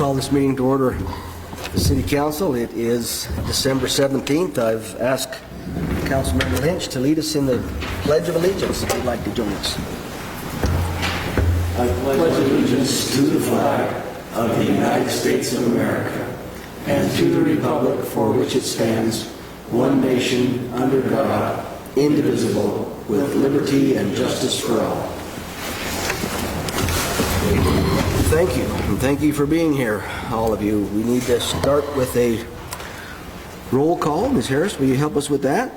call this meeting to order. The City Council. It is December 17th. I've asked Councilmember Lynch to lead us in the Pledge of Allegiance if you'd like to join us. I pledge allegiance to the flag of the United States of America and to the republic for which it stands, one nation, under God, indivisible, with liberty and justice for all. Thank you, and thank you for being here, all of you. We need to start with a roll call. Ms. Harris, will you help us with that?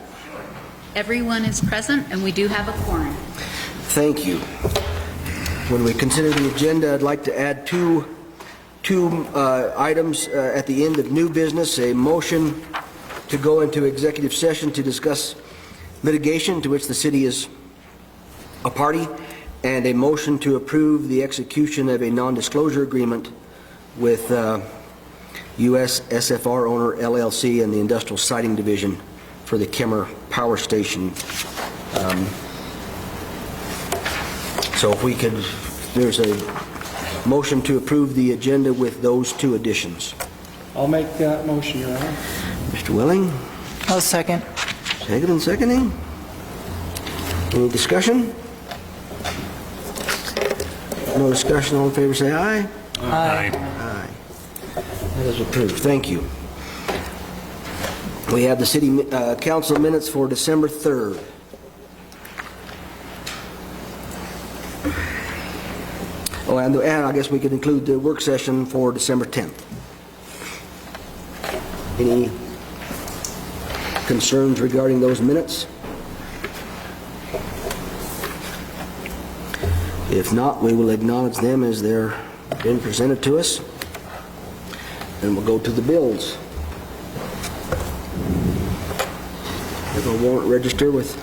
Everyone is present, and we do have a quorum. Thank you. When we consider the agenda, I'd like to add two items at the end of new business: a motion to go into executive session to discuss litigation to which the city is a party, and a motion to approve the execution of a non-disclosure agreement with U.S. SFR Owner LLC and the Industrial Siting Division for the Kemmer Power Station. So if we could, there's a motion to approve the agenda with those two additions. I'll make that motion, Your Honor. Mr. Willing? I'll second. Second and seconding. Any discussion? No discussion. All in favor say aye. Aye. Aye. That is approved. Thank you. We have the City Council minutes for December 3rd. Oh, and I guess we could include the work session for December 10th. Any concerns regarding those minutes? If not, we will acknowledge them as they're been presented to us. And we'll go to the bills. Have a warrant register with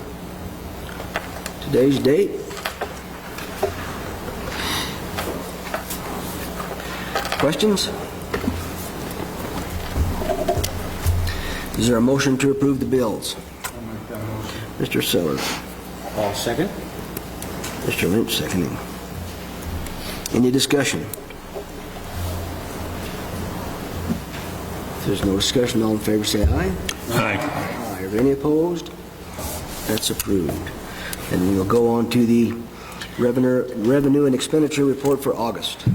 today's date. Questions? Is there a motion to approve the bills? I'll make that motion. Mr. Sellers. I'll second. Mr. Lynch seconding. Any discussion? If there's no discussion, all in favor say aye. Aye. Aye. Are there any opposed? That's approved. And we'll go on to the revenue and expenditure report for August.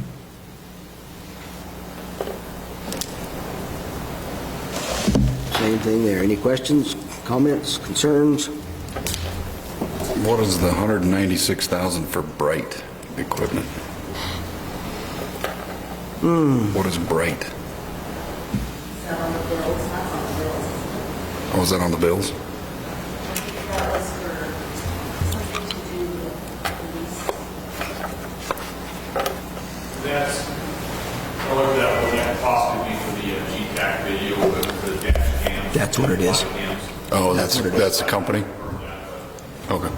Same thing there. Any questions, comments, concerns? What is the $196,000 for Bright equipment? What is Bright? Is that on the bills? That's on the bills. Oh, is that on the bills? That was for something to do with police. That's, however, that would that possibly be for the GTAC video with the dash cams. That's what it is. Oh, that's the company? Okay.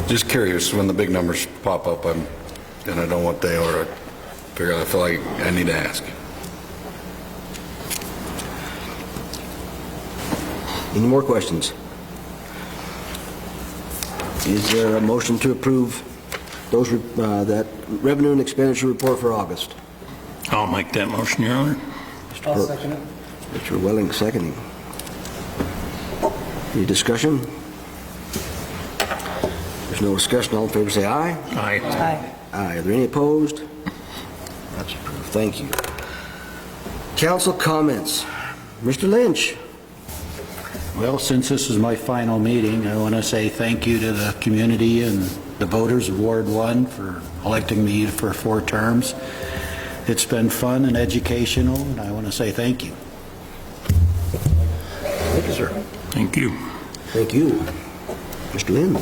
Just curious, when the big numbers pop up, and I don't know what they are, I feel like I need to ask. Any more questions? Is there a motion to approve those that revenue and expenditure report for August? I'll make that motion, Your Honor. I'll second it. Mr. Welling seconding. Any discussion? There's no discussion. All in favor say aye. Aye. Aye. Aye. Are there any opposed? That's approved. Thank you. Council comments. Mr. Lynch. Well, since this is my final meeting, I want to say thank you to the community and the voters of Ward 1 for electing me for 4 terms. It's been fun and educational, and I want to say thank you. Thank you, sir. Thank you. Thank you. Mr. Lynn.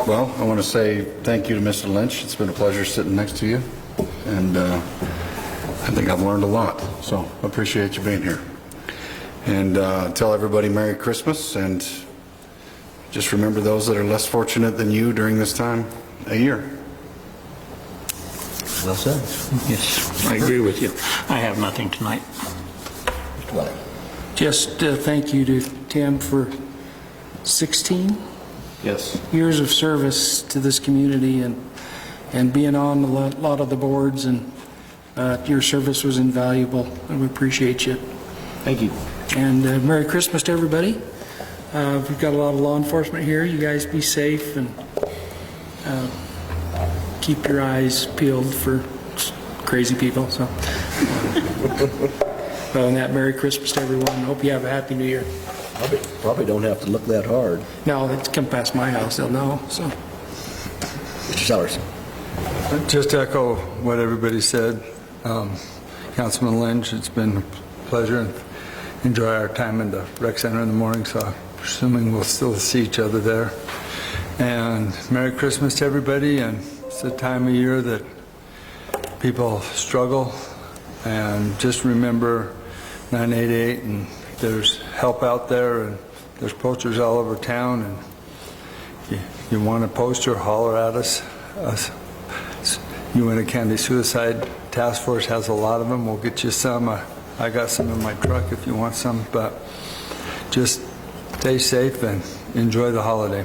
Well, I want to say thank you to Mr. Lynch. It's been a pleasure sitting next to you, and I think I've learned a lot, so I appreciate you being here. And tell everybody Merry Christmas, and just remember those that are less fortunate than you during this time of year. Well said. Yes, I agree with you. I have nothing tonight. Mr. Welling. Just thank you to Tim for 16 Yes. years of service to this community, and and being on a lot of the boards, and your service was invaluable, and we appreciate you. Thank you. And Merry Christmas to everybody. We've got a lot of law enforcement here. You guys be safe and keep your eyes peeled for crazy people. So, other than that, Merry Christmas to everyone. Hope you have a Happy New Year. Probably don't have to look that hard. No, it's come past my house, they'll know. So, Mr. Sellers. Just echo what everybody said. Councilman Lynch, it's been a pleasure and enjoy our time in the rec center in the morning, so I'm assuming we'll still see each other there. And Merry Christmas to everybody, and it's a time of year that people struggle, and just remember 988, and there's help out there, and there's posters all over town, and you want a poster, holler at us. Uinta County Suicide Task Force has a lot of them. We'll get you some. I got some in my truck if you want some, but just stay safe and enjoy the holiday.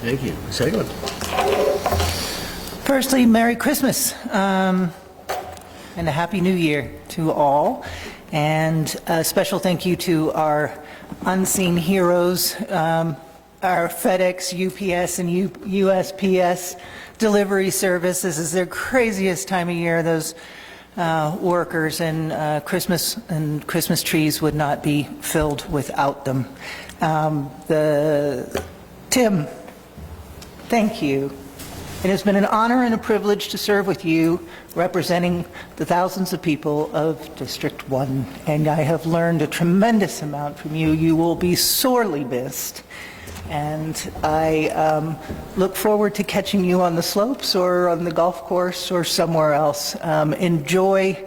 Thank you. Second. Firstly, Merry Christmas and a Happy New Year to all. And a special thank you to our unseen heroes, our FedEx, UPS, and USPS delivery service. This is their craziest time of year. Those workers, and Christmas trees would not be filled without them. Tim, thank you. It has been an honor and a privilege to serve with you, representing the thousands of people of District 1, and I have learned a tremendous amount from you. You will be sorely missed, and I look forward to catching you on the slopes or on the golf course or somewhere else. Enjoy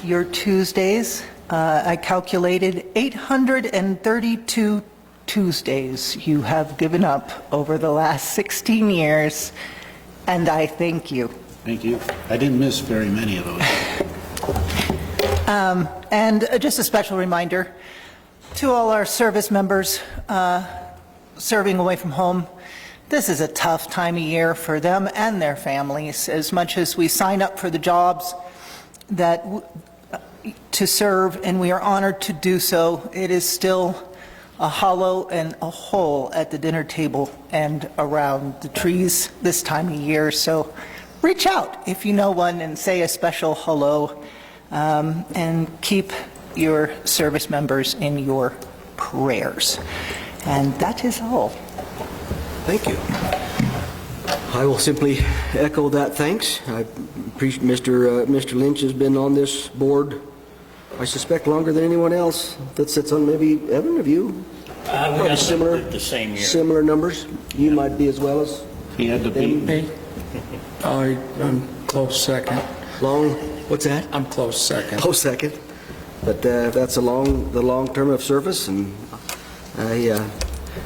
your Tuesdays. I calculated 832 Tuesdays you have given up over the last 16 years, and I thank you. Thank you. I didn't miss very many of those. And just a special reminder to all our service members serving away from home, this is a tough time of year for them and their families. As much as we sign up for the jobs to serve, and we are honored to do so, it is still a hollow and a hole at the dinner table and around the trees this time of year. So reach out if you know one and say a special hello, and keep your service members in your prayers. And that is all. Thank you. I will simply echo that thanks. I appreciate Mr. Lynch has been on this board, I suspect, longer than anyone else that sits on. Maybe Evan, have you? We got the same year. Similar numbers. You might be as well as. He had to beat me. me, I'm close second. Long. What's that? I'm close second. Close second. But that's the long term of service, and I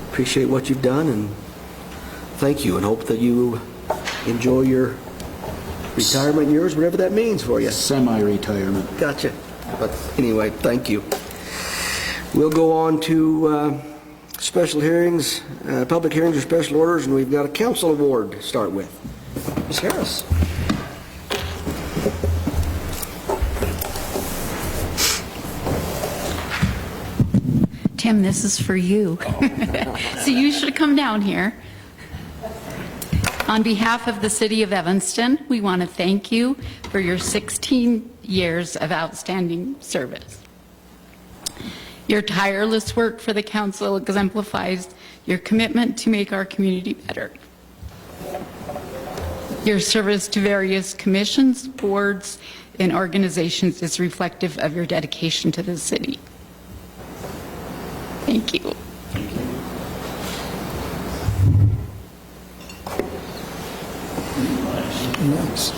appreciate what you've done, and thank you, and hope that you enjoy your retirement years, whatever that means for you. Semi-retirement. Gotcha. But anyway, thank you. We'll go on to special hearings, public hearings or special orders, and we've got a council award to start with. Ms. Harris. Tim, this is for you. So you should come down here. On behalf of the City of Evanston, we want to thank you for your 16 years of outstanding service. Your tireless work for the council exemplifies your commitment to make our community better. Your service to various commissions, boards, and organizations is reflective of your dedication to the city. Thank you. Next.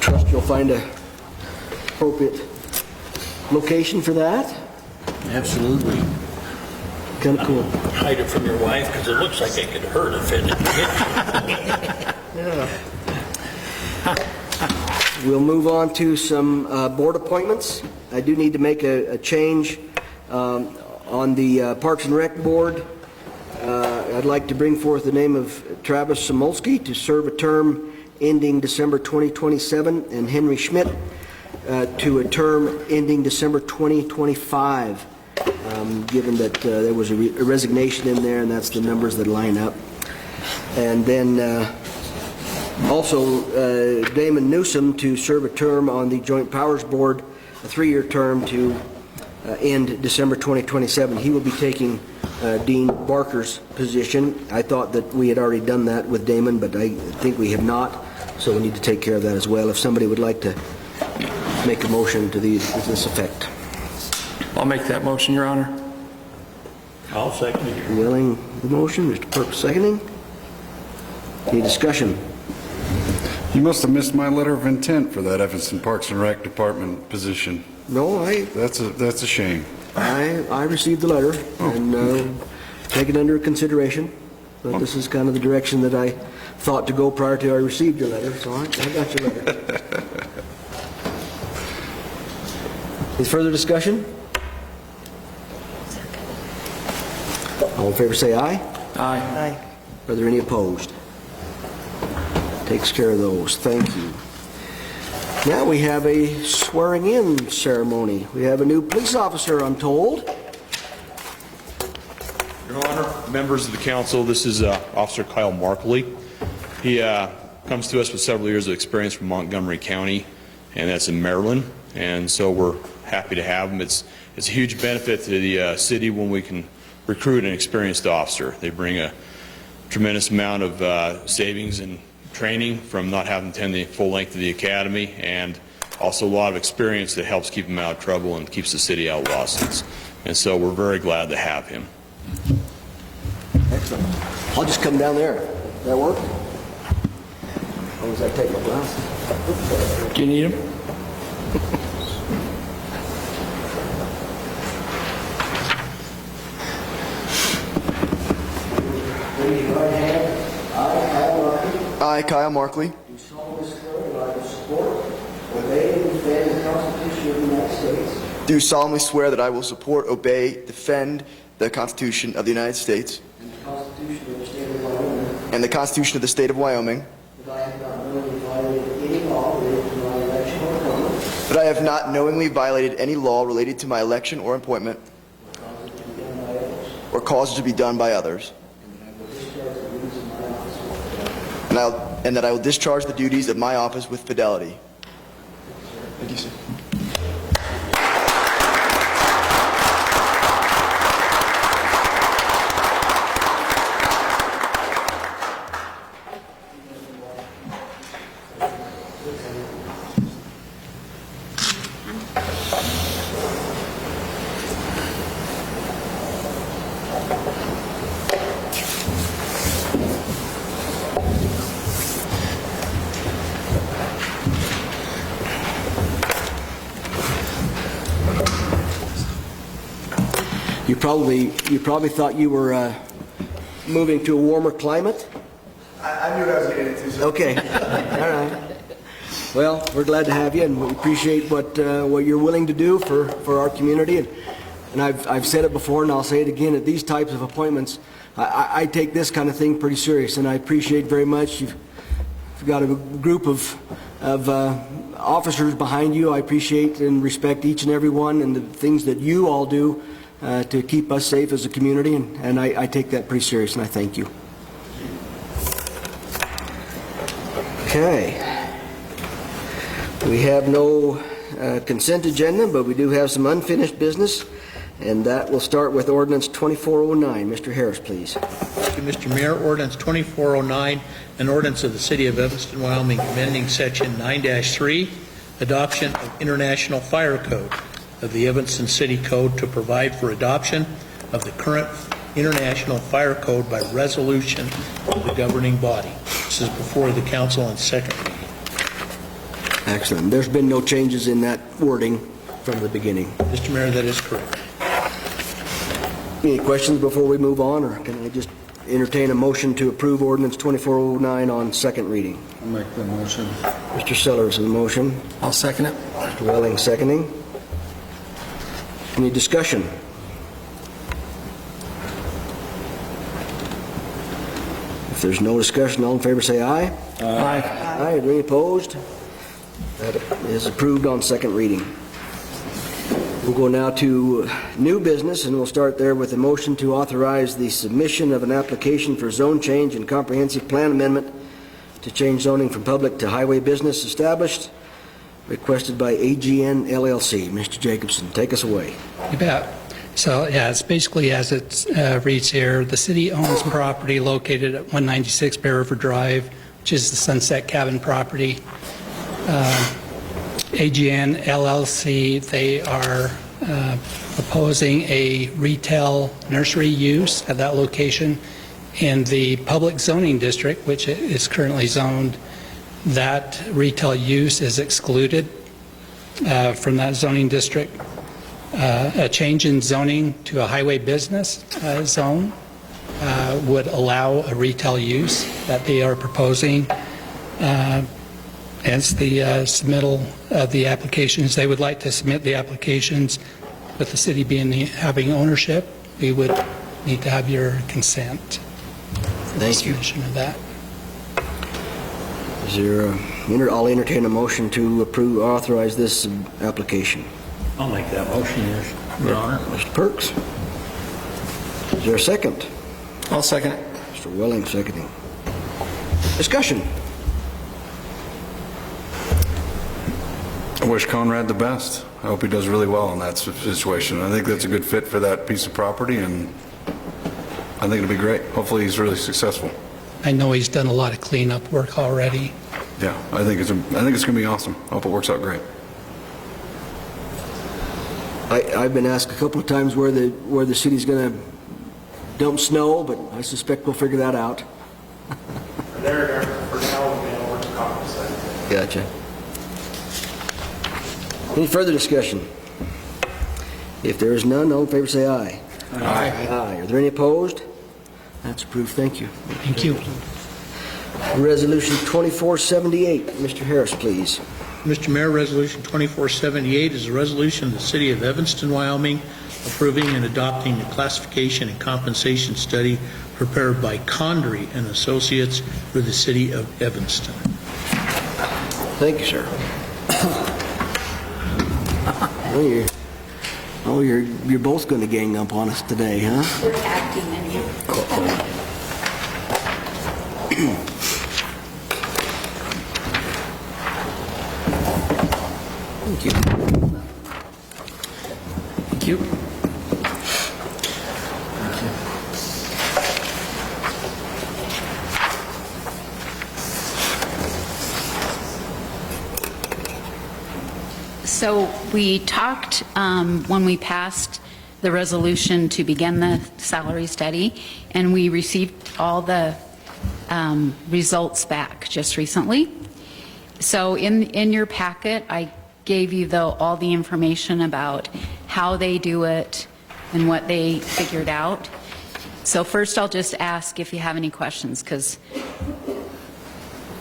trust you'll find a appropriate location for that. Absolutely. Kind of cool. Hide it from your wife, because it looks like it could hurt if it hit you. We'll move on to some board appointments. I do need to make a change on the Parks and Rec Board. I'd like to bring forth the name of Travis Samolsky to serve a term ending December 2027, and Henry Schmidt to a term ending December 2025, given that there was a resignation in there, and that's the numbers that line up. And then also Damon Newsom to serve a term on the Joint Powers Board, a 3-year term to end December 2027. He will be taking Dean Barker's position. I thought that we had already done that with Damon, but I think we have not, so we need to take care of that as well. If somebody would like to make a motion to this effect. I'll make that motion, Your Honor. I'll second it. Willing the motion, Mr. Perk seconding. Any discussion? You must have missed my letter of intent for that Evanston Parks and Rec Department position. No, That's a shame. I received the letter and take it under consideration. But this is kind of the direction that I thought to go prior to I received your letter, so I got your letter. Any further discussion? All in favor say aye. Aye. Are there any opposed? Takes care of those. Thank you. Now we have a swearing-in ceremony. We have a new police officer, I'm told. Your Honor, members of the council, this is Officer Kyle Markley. He comes to us with several years of experience from Montgomery County, and that's in Maryland, and so we're happy to have him. It's a huge benefit to the city when we can recruit an experienced officer. They bring a tremendous amount of savings and training from not having to attend the full length of the academy, and also a lot of experience that helps keep them out of trouble and keeps the city out of lawsuits. And so we're very glad to have him. Excellent. I'll just come down there. Does that work? As long as I take my glasses. Do you need him? Raise your right hand. I, Kyle Markley, Do solemnly swear that I will support, obey, and defend the Constitution of the United States do solemnly swear that I will support, obey, defend the Constitution of the United States and the Constitution of the State of Wyoming, and the Constitution of the State of Wyoming, that I have not knowingly violated any law related to my election or appointment, that I have not knowingly violated any law related to my election or appointment, or caused it to be done by others, and that I will discharge the duties of my office with fidelity. Thank you, sir. You probably thought you were moving to a warmer climate? I knew what I was getting into, sir. Okay. All right. Well, we're glad to have you, and we appreciate what you're willing to do for our community. And I've said it before, and I'll say it again. At these types of appointments, I take this kind of thing pretty serious, and I appreciate very much you've got a group of officers behind you. I appreciate and respect each and every one, and the things that you all do to keep us safe as a community, and I take that pretty serious, and I thank you. Okay. We have no consent agenda, but we do have some unfinished business, and that will start with Ordinance 2409. Mr. Harris, please. Thank you, Mr. Mayor. Ordinance 2409, an ordinance of the City of Evanston, Wyoming, amending Section 9-3, adoption of International Fire Code of the Evanston City Code to provide for adoption of the current International Fire Code by resolution of the governing body. This is before the council on second reading. Excellent. There's been no changes in that wording from the beginning. Mr. Mayor, that is correct. Any questions before we move on, or can I just entertain a motion to approve ordinance 2409 on second reading? I'll make the motion. Mr. Sellers in the motion. I'll second it. Mr. Welling seconding. Any discussion? If there's no discussion, all in favor say aye. Aye. Aye. Are there any opposed? That is approved on second reading. We'll go now to new business, and we'll start there with a motion to authorize the submission of an application for zone change and comprehensive plan amendment to change zoning from public to highway business established, requested by AGN LLC. Mr. Jacobson, take us away. You bet. So, yeah, it's basically as it reads here. The city owns property located at 196 Bear River Drive, which is the Sunset Cabin property. AGN LLC, they are proposing a retail nursery use at that location in the public zoning district, which is currently zoned. That retail use is excluded from that zoning district. A change in zoning to a highway business zone would allow a retail use that they are proposing. Hence the submittal of the applications. They would like to submit the applications with the city having ownership. We would need to have your consent. Thank you. Submission of that. Is there I'll entertain a motion to authorize this application. I'll make that motion, Your Honor. Mr. Perks. Is there a second? I'll second it. Mr. Welling seconding. Discussion. I wish Conrad the best. I hope he does really well in that situation. I think that's a good fit for that piece of property, and I think it'll be great. Hopefully he's really successful. I know he's done a lot of cleanup work already. Yeah, I think it's going to be awesome. I hope it works out great. I've been asked a couple of times where the city's going to dump snow, but I suspect we'll figure that out. There, for now, we'll be over to compensate. Gotcha. Any further discussion? If there is none, all in favor say aye. Aye. Aye. Are there any opposed? That's approved. Thank you. Thank you. Resolution 2478. Mr. Harris, please. Mr. Mayor, Resolution 2478 is a resolution of the City of Evanston, Wyoming, approving and adopting the classification and compensation study prepared by Condrey and Associates for the City of Evanston. Thank you, sir. You're both going to gang up on us today, huh? We're acting in you. Thank you. Thank you. So we talked when we passed the resolution to begin the salary study, and we received all the results back just recently. So in your packet, I gave you all the information about how they do it and what they figured out. So first I'll just ask if you have any questions, because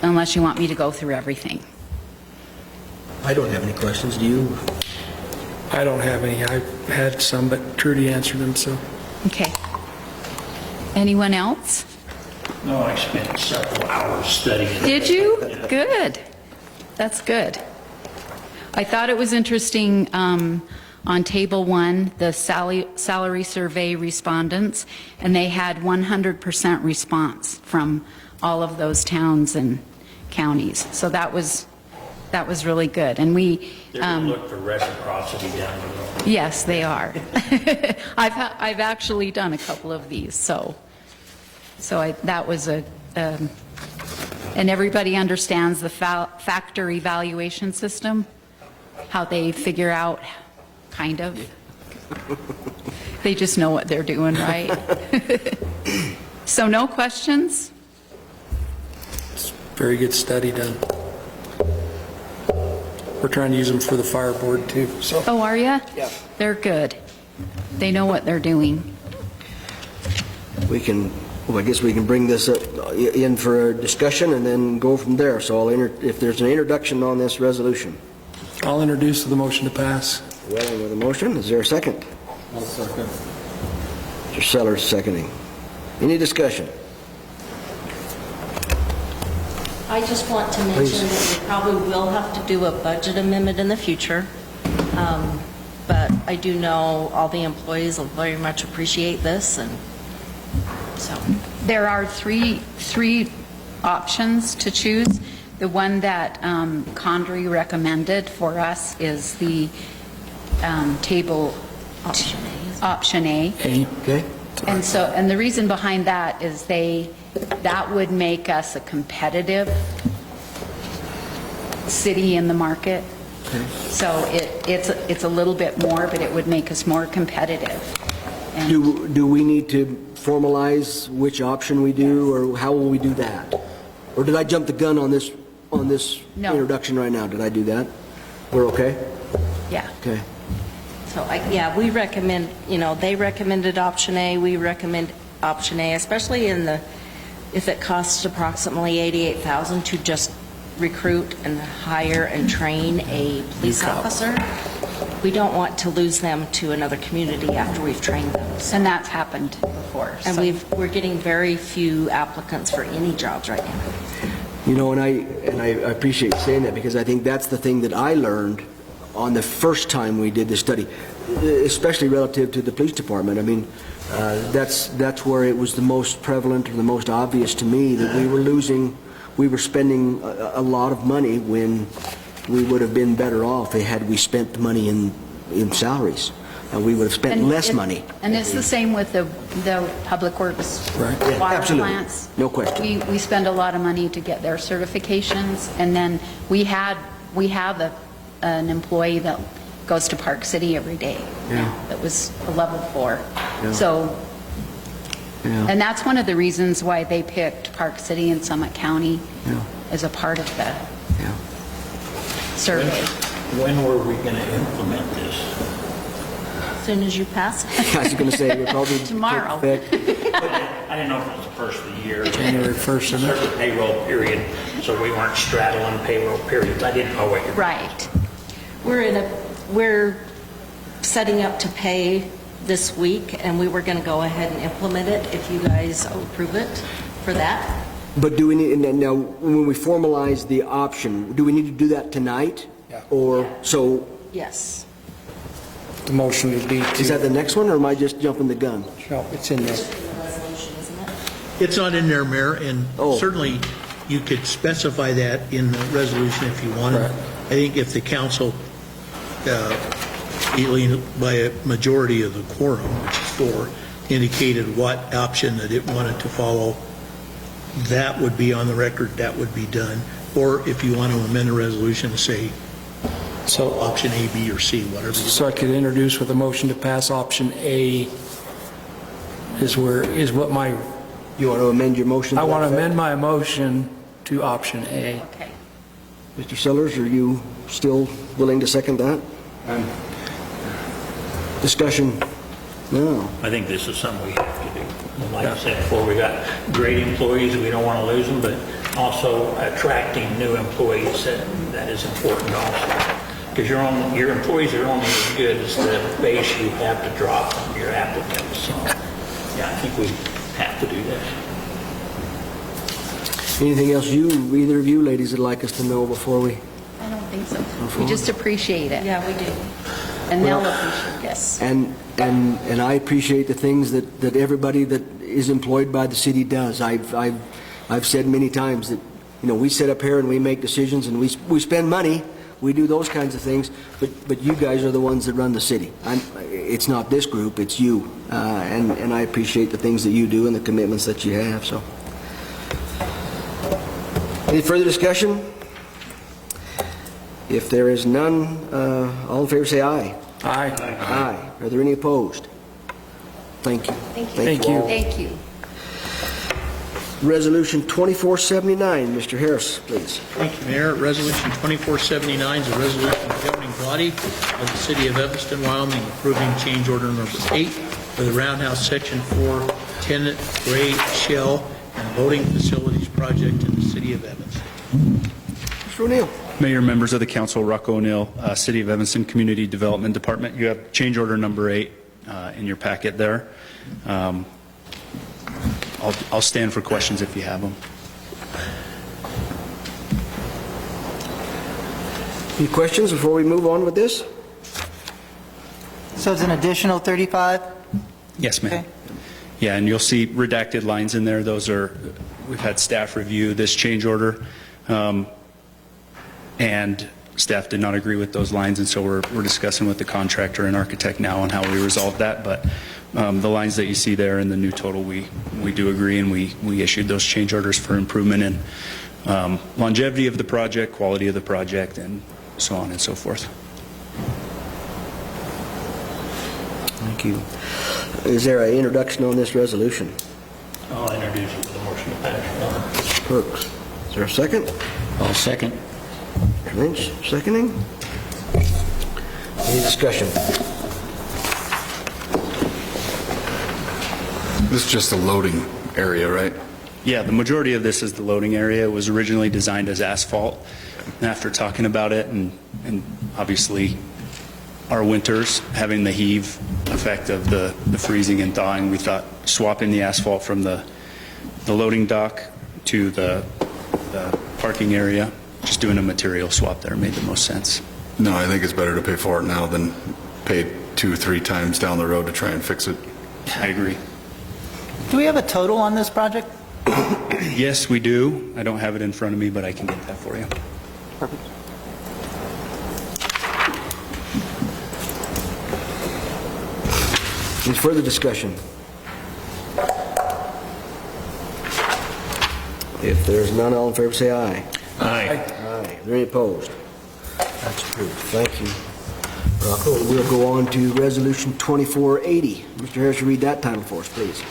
unless you want me to go through everything. I don't have any questions. Do you? I don't have any. I had some, but Trudy answered them, so. Okay. Anyone else? No, I spent several hours studying it. Did you? Good. That's good. I thought it was interesting on Table 1, the salary survey respondents, and they had 100% response from all of those towns and counties. So that was really good. And we They're going to look for reciprocity down the road. Yes, they are. I've actually done a couple of these, so that was and everybody understands the factor evaluation system, how they figure out, kind of. They just know what they're doing, right? So no questions? Very good study done. We're trying to use them for the fire board too, so. Oh, are you? Yeah. They're good. They know what they're doing. I guess we can bring this in for a discussion and then go from there. So if there's an introduction on this resolution. I'll introduce the motion to pass. Well, with a motion, is there a second? I'll second. Mr. Sellers seconding. Any discussion? I just want to mention that we probably will have to do a budget amendment in the future. But I do know all the employees will very much appreciate this, and so. There are three options to choose. The one that Condrey recommended for us is the table option A. Okay. And the reason behind that is that would make us a competitive city in the market. Okay. So it's a little bit more, but it would make us more competitive. And Do we need to formalize which option we do, or how will we do that? Or did I jump the gun on this No. introduction right now? Did I do that? We're okay? yeah. Okay. So, we recommend, they recommended option A, we recommend option A, especially if it costs approximately $88,000 to just recruit and hire and train a police officer. We don't want to lose them to another community after we've trained them. And that's happened before. And so. we're getting very few applicants for any jobs right now. And I appreciate you saying that, because I think that's the thing that I learned on the first time we did this study, especially relative to the police department. I mean, that's where it was the most prevalent or the most obvious to me that we were spending a lot of money when we would have been better off had we spent the money in salaries. We would have spent less money. And it's the same with the public works water Absolutely. plants. No question. We spend a lot of money to get their certifications, and then we have an employee that goes to Park City every day. Yeah. That was a level 4. Yeah. So, Yeah. and that's one of the reasons why they picked Park City and Summit County Yeah. as a part of the Yeah. survey. When were we going to implement this? As soon as you pass. I was going to say, we're probably Tomorrow. I didn't know if it was the first of the year. January 1st, A isn't it? certain payroll period, so we weren't straddling payroll periods. I didn't know what you were. Right. We're setting up to pay this week, and we were going to go ahead and implement it if you guys approve it for that. But do we need, and now, when we formalize the option, do we need to do that tonight? Yeah. Or, so, Yes. The motion would be to... is that the next one, or am I just jumping the gun? No, it's in there. The resolution, isn't it? It's not in there, Mayor, and Oh. certainly you could specify that in the resolution if you wanted. Right. I think if the council, by a majority of the quorum, which is 4, indicated what option that it wanted to follow, that would be on the record, that would be done. Or if you want to amend the resolution to say So, option A, B, or C, whatever. so I could introduce with a motion to pass option A is what my, You want to amend your motion? I want to that amend my motion to option A. Okay. effect? Mr. Sellers, are you still willing to second that? Discussion? No. I think this is something we have to do. Like I said before, we got great employees, we don't want to lose them, but also attracting new employees, that is important also. Because your employees are only as good as the base you have to drop from your applicants. So, yeah, I think we have to do that. Anything else either of you ladies would like us to know before we? I don't think so. We just appreciate it. Yeah, we do. And they'll appreciate this. And I appreciate the things that everybody that is employed by the city does. I've said many times that, we sit up here and we make decisions and we spend money, we do those kinds of things, but you guys are the ones that run the city. It's not this group, it's you. And I appreciate the things that you do and the commitments that you have, so. Any further discussion? If there is none, all in favor say aye. Aye. Aye. Are there any opposed? Thank you. Thank you. Thank you. all. Thank you. Resolution 2479, Mr. Harris, please. Thank you, Mayor. Resolution 2479 is a resolution of the governing body of the City of Evanston, Wyoming, approving change order number 8 for the Roundhouse Section 4 tenant gray shell and loading facilities project in the City of Evanston. Mr. O'Neill. Mayor, members of the council, Rocco O'Neill, City of Evanston Community Development Department. You have change order number 8 in your packet there. I'll stand for questions if you have them. Any questions before we move on with this? So it's an additional 35? Yes, ma'am. Okay. Yeah, and you'll see redacted lines in there. Those are, we've had staff review this change order, and staff did not agree with those lines, and so we're discussing with the contractor and architect now on how we resolve that. But the lines that you see there in the new total, we do agree, and we issued those change orders for improvement in longevity of the project, quality of the project, and so on and so forth. Thank you. Is there an introduction on this resolution? I'll introduce it to the motion to pass. Perks. Is there a second? I'll second. Mr. Lynch, seconding. Any discussion? This is just a loading area, right? Yeah, the majority of this is the loading area. It was originally designed as asphalt. And after talking about it and obviously our winters having the heave effect of the freezing and thawing, we thought swapping the asphalt from the loading dock to the parking area, just doing a material swap there made the most sense. No, I think it's better to pay for it now than pay 2 or 3 times down the road to try and fix it. I agree. Do we have a total on this project? Yes, we do. I don't have it in front of me, but I can get that for you. Perfect. Any further discussion? If there's none, all in favor say aye. Aye. Aye. Are there any opposed? That's approved. Thank you, Rocco. We'll go on to Resolution 2480. Mr. Harris, read that title for us, please.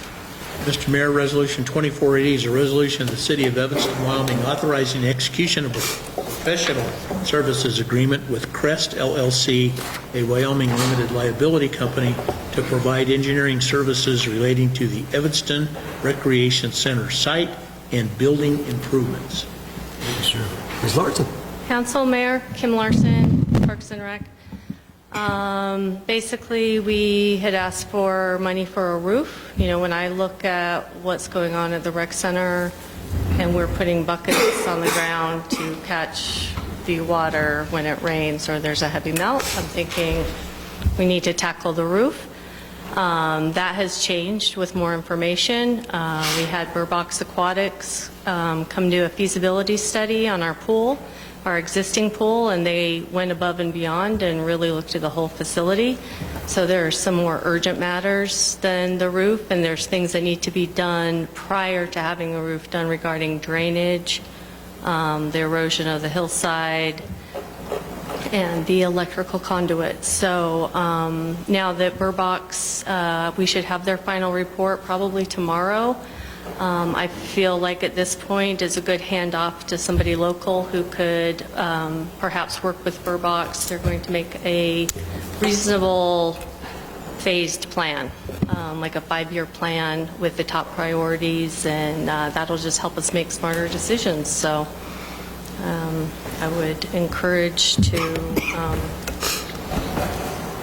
Mr. Mayor, Resolution 2480 is a resolution of the City of Evanston, Wyoming, authorizing the execution of a professional services agreement with Crest LLC, a Wyoming limited liability company, to provide engineering services relating to the Evanston Recreation Center site and building improvements. Ms. Larson. Council, Mayor, Kim Larson, Parks and Rec. Basically, we had asked for money for a roof. You know, when I look at what's going on at the rec center and we're putting buckets on the ground to catch the water when it rains or there's a heavy melt, I'm thinking we need to tackle the roof. That has changed with more information. We had Burbox Aquatics come do a feasibility study on our pool, our existing pool, and they went above and beyond and really looked at the whole facility. So there are some more urgent matters than the roof, and there's things that need to be done prior to having the roof done regarding drainage, the erosion of the hillside, and the electrical conduit. So now that Burbox, we should have their final report probably tomorrow. I feel like at this point is a good handoff to somebody local who could perhaps work with Burbox. They're going to make a reasonable phased plan, like a 5-year plan with the top priorities, and that'll just help us make smarter decisions. So I would encourage to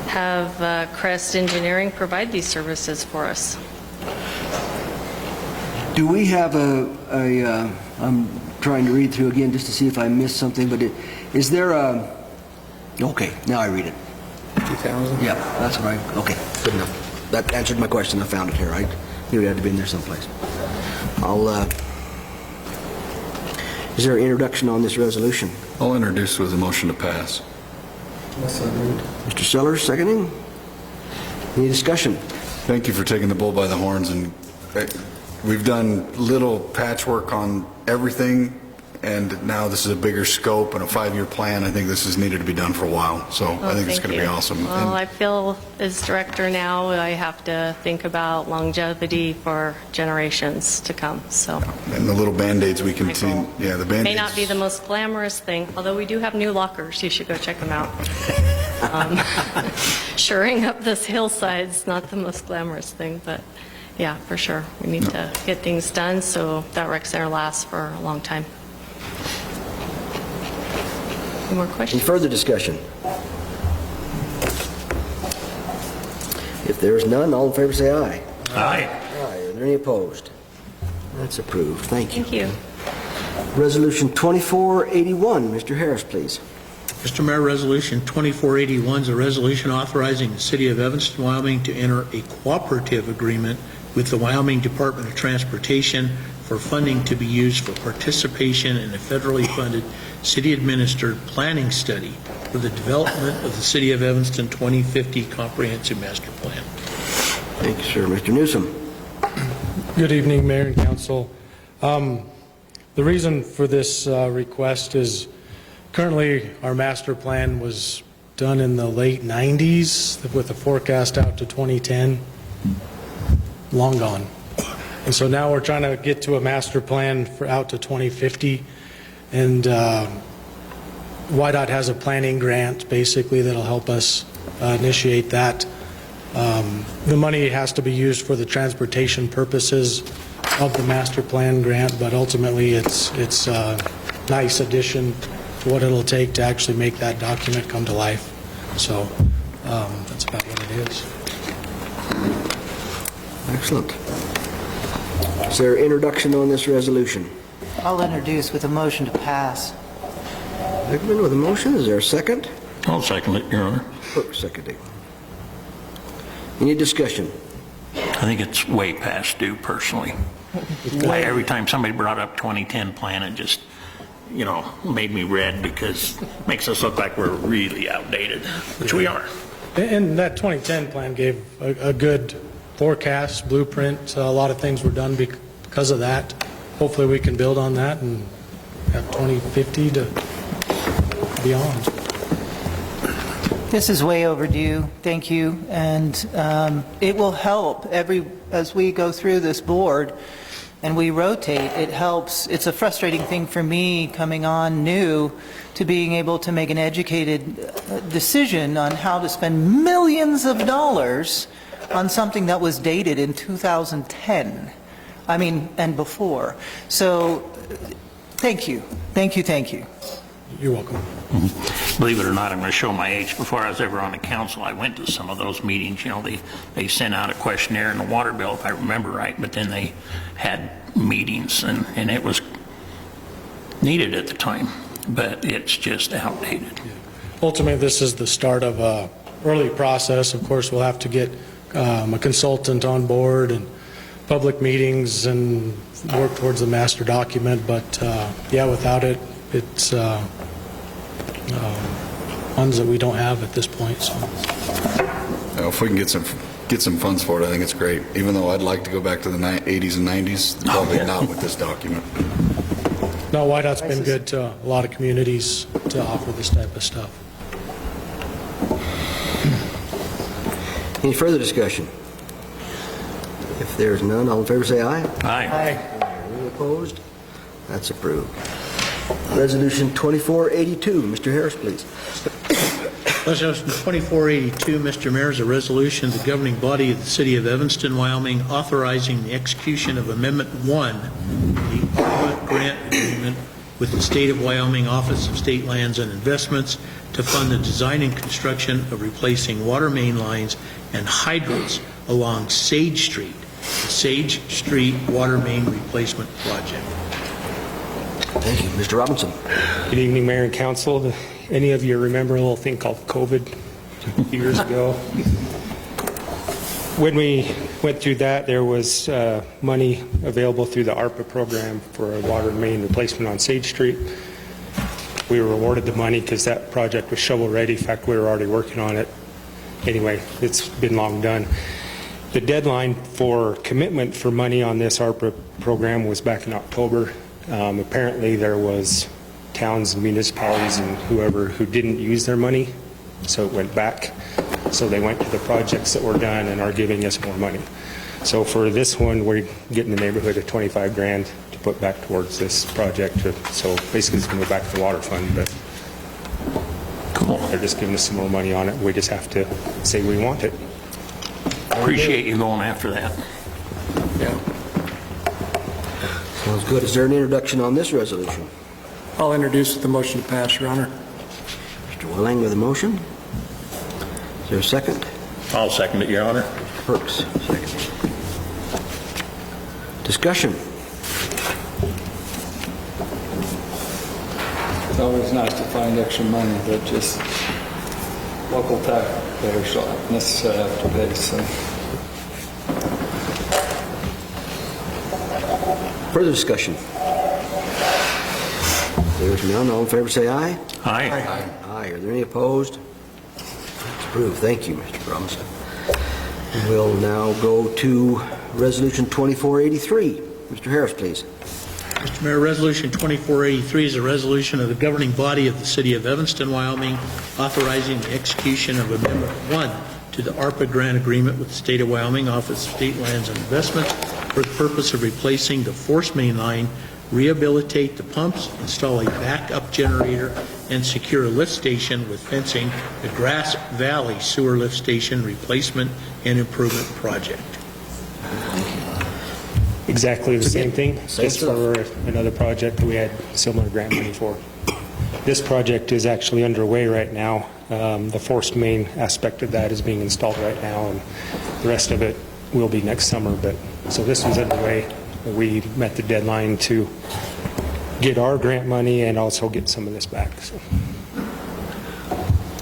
have Crest Engineering provide these services for us. Do we have I'm trying to read through again just to see if I missed something, but is there a, okay, now I read it. 2000? Yeah, that's right. Okay, good enough. That answered my question. I found it here. I knew it had to be in there someplace. Is there an introduction on this resolution? I'll introduce with a motion to pass. Mr. Sellers, seconding. Any discussion? Thank you for taking the bull by the horns, and we've done little patchwork on everything, and now this is a bigger scope and a 5-year plan. I think this is needed to be done for a while, so I think it's going to be awesome. Well, I feel as director now, I have to think about longevity for generations to come, so. And the little Band-Aids we continue, yeah, the Band-Aids. May not be the most glamorous thing, although we do have new lockers. You should go check them out. Shoring up this hillside's not the most glamorous thing, but yeah, for sure. We need to get things done so that rec center lasts for a long time. Any more questions? Any further discussion? If there's none, all in favor say aye. Aye. Aye. Are there any opposed? That's approved. Thank you. Thank you. Resolution 2481, Mr. Harris, please. Mr. Mayor, Resolution 2481 is a resolution authorizing the City of Evanston, Wyoming to enter a cooperative agreement with the Wyoming Department of Transportation for funding to be used for participation in a federally funded city-administered planning study for the development of the City of Evanston 2050 Comprehensive Master Plan. Thank you, sir. Mr. Newsom. Good evening, Mayor and Council. The reason for this request is currently our master plan was done in the late 90s with a forecast out to 2010. Long gone. And so now we're trying to get to a master plan for out to 2050, and YDOT has a planning grant basically that'll help us initiate that. The money has to be used for the transportation purposes of the master plan grant, but ultimately it's a nice addition to what it'll take to actually make that document come to life. So that's about what it is. Excellent. Is there introduction on this resolution? I'll introduce with a motion to pass. Beckman with a motion. Is there a second? I'll second it, Your Honor. Clerk seconding. Any discussion? I think it's way past due, personally. Every time somebody brought up 2010 plan, it just, made me red because it makes us look like we're really outdated, which we are. And that 2010 plan gave a good forecast, blueprint. A lot of things were done because of that. Hopefully we can build on that and have 2050 to beyond. This is way overdue. Thank you. And it will help as we go through this board and we rotate, it helps. It's a frustrating thing for me coming on new to being able to make an educated decision on how to spend millions of dollars on something that was dated in 2010. And before. So, thank you. Thank you, thank you. You're welcome. Believe it or not, I'm going to show my age. Before I was ever on the council, I went to some of those meetings. They sent out a questionnaire and a water bill, if I remember right, but then they had meetings, and it was needed at the time, but it's just outdated. Ultimately, this is the start of a early process. Of course, we'll have to get a consultant on board and public meetings and work towards the master document, but without it, it's funds that we don't have at this point. So. If we can get some funds for it, I think it's great. Even though I'd like to go back to the 80s and 90s, probably not with this document. No, YDOT's been good to a lot of communities to offer this type of stuff. Any further discussion? If there's none, all in favor say aye. Aye. Any opposed? That's approved. Resolution 2482. Mr. Harris, please. Resolution 2482, Mr. Mayor, is a resolution of the governing body of the City of Evanston, Wyoming, authorizing the execution of Amendment 1, the ARPA grant agreement with the State of Wyoming Office of State Lands and Investments to fund the design and construction of replacing water main lines and hydrants along Sage Street, the Sage Street Water Main Replacement Project. Thank you. Mr. Robinson. Good evening, Mayor and Council. Any of you remember a little thing called COVID years ago? When we went through that, there was money available through the ARPA program for a water main replacement on Sage Street. We were awarded the money because that project was shovel ready. In fact, we were already working on it. Anyway, it's been long done. The deadline for commitment for money on this ARPA program was back in October. Apparently, there was towns and municipalities and whoever who didn't use their money, so it went back. So they went to the projects that were done and are giving us more money. So for this one, we're getting the neighborhood of 25 grand to put back towards this project. So basically, it's going to go back to the water fund, but cool. They're just giving us some more money on it. We just have to say we want it. Appreciate you going after that. Yeah. Sounds good. Is there an introduction on this resolution? I'll introduce the motion to pass, Your Honor. Mr. Welling with a motion. Is there a second? I'll second it, Your Honor. Perks, second. Discussion. It's always nice to find extra money that just local taxpayers don't necessarily have to pay, so. Further discussion? There's none. All in favor say aye. Aye. Aye. Are there any opposed? It's approved. Thank you, Mr. Robinson. We'll now go to Resolution 2483. Mr. Harris, please. Mr. Mayor, Resolution 2483 is a resolution of the governing body of the City of Evanston, Wyoming, authorizing the execution of Amendment 1 to the ARPA grant agreement with the State of Wyoming Office of State Lands and Investments for the purpose of replacing the force main line, rehabilitate the pumps, install a backup generator, and secure a lift station with fencing, the Grass Valley Sewer Lift Station Replacement and Improvement Project. Exactly the same thing, just for another project that we had similar grant money for. This project is actually underway right now. The force main aspect of that is being installed right now, and the rest of it will be next summer. But so this one's underway. We met the deadline to get our grant money and also get some of this back. So.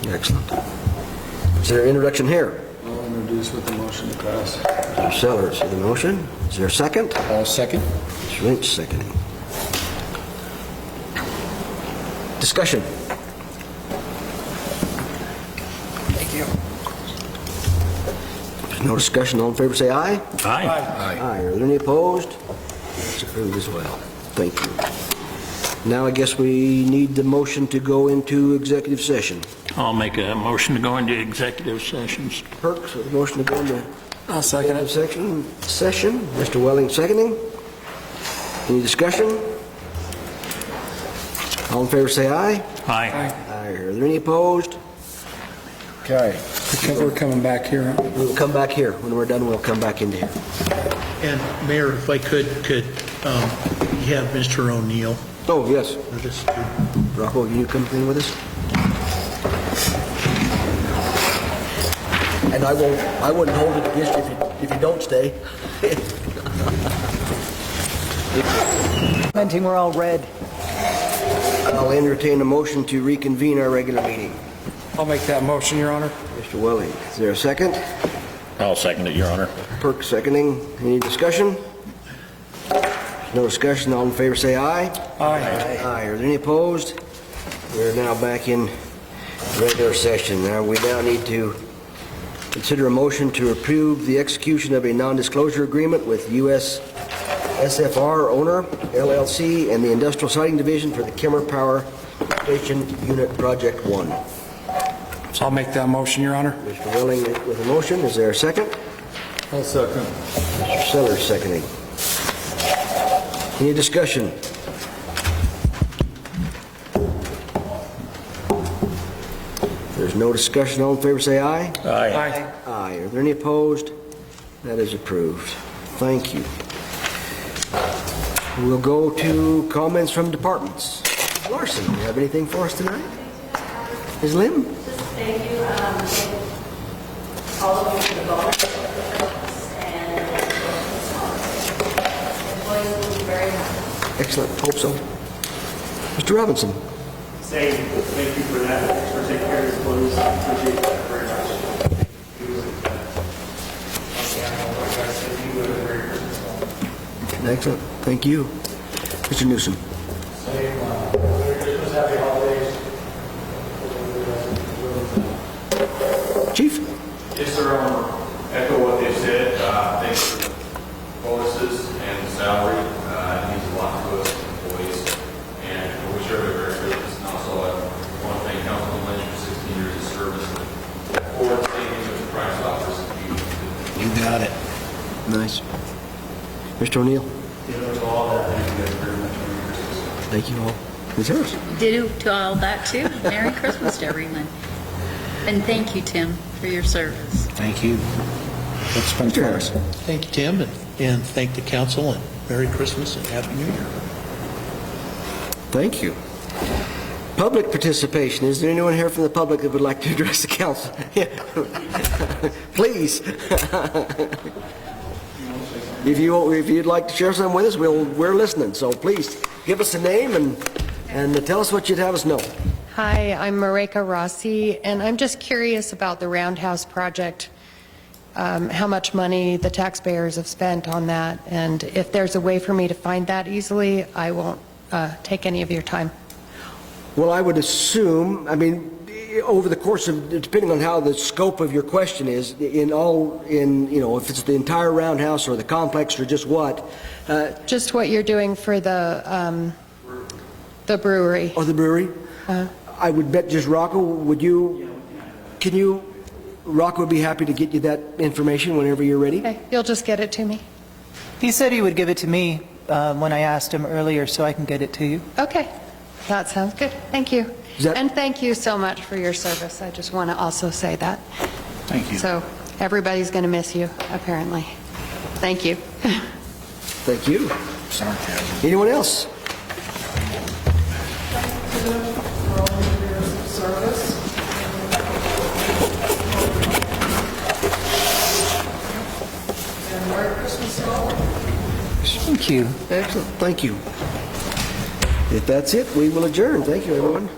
Excellent. Is there an introduction here? I'll introduce with the motion to pass. Mr. Sellers with the motion. Is there a second? I'll second. Mr. Lynch seconding. Discussion. Thank you. There's no discussion. All in favor say aye. Aye. Aye. Are there any opposed? It's approved as well. Thank you. Now I guess we need the motion to go into executive session. I'll make a motion to go into executive sessions. Perks with the motion to go into I'll second it. session. Mr. Welling seconding. Any discussion? All in favor say aye. Aye. Aye. Are there any opposed? Okay. Because we're coming back here. We'll come back here. When we're done, we'll come back into here. And Mayor, if I could you have Mr. O'Neill? Oh, yes. Rocco, you come in with us? And I wouldn't hold it against you if you don't stay. We're all red. I'll entertain a motion to reconvene our regular meeting. I'll make that motion, Your Honor. Mr. Welling, is there a second? I'll second it, Your Honor. Perk seconding. Any discussion? No discussion. All in favor say aye. Aye. Aye. Are there any opposed? We're now back in regular session. We now need to consider a motion to approve the execution of a non-disclosure agreement with U.S. SFR owner, LLC, and the Industrial Siting Division for the Kemmer Power Station Unit Project 1. I'll make that motion, Your Honor. Mr. Welling with a motion. Is there a second? I'll second. Mr. Sellers seconding. Any discussion? There's no discussion. All in favor say aye. Aye. Aye. Are there any opposed? That is approved. Thank you. We'll go to comments from departments. Larson, do you have anything for us tonight? Ms. Lim? Thank you. All of you for the bonus and employees will be very happy. Excellent. Hope so. Mr. Robinson? Thank you for that. Thanks for taking care of your employees. I appreciate that very much. You would, like I said, you would have a very Christmas home. Excellent. Thank you. Mr. Newsom? Same. Merry Christmas, happy holidays. Chief? Yes, sir. I want to echo what they said. Thanks for the bonuses and the salary. It means a lot to us employees. Nice. Mr. O'Neill? Thank you all. Ms. Harris? Ditto to all that, too. Merry Christmas to everyone. And thank you, Tim, for your service. Thank you. It's been Mr. Harris? Thank you, Tim, and thank the council, and Merry Christmas and Happy New Year. Thank you. Public participation. Is there anyone here from the public that would like to address the council? Please. If you'd like to share something with us, we're listening. So please give us a name and tell us what you'd have us know. Hi, I'm Mareka Rossi, and I'm just curious about the Roundhouse project, how much money the taxpayers have spent on that, and if there's a way for me to find that easily, I won't take any of your time. Well, I would assume, over the course of, depending on how the scope of your question is, if it's the entire roundhouse or the complex or just what. Just what you're doing for the brewery. Or the brewery? I would bet just Rocco, Rocco would be happy to get you that information whenever you're ready. Okay, you'll just get it to me. He said he would give it to me when I asked him earlier, so I can get it to you. Okay, that sounds good. Thank you. And thank you so much for your service. I just want to also say that. Thank you. So everybody's going to miss you, apparently. Thank you. Thank you. Anyone else? Thank you. Excellent. Thank you. If that's it, we will adjourn. Thank you, everyone.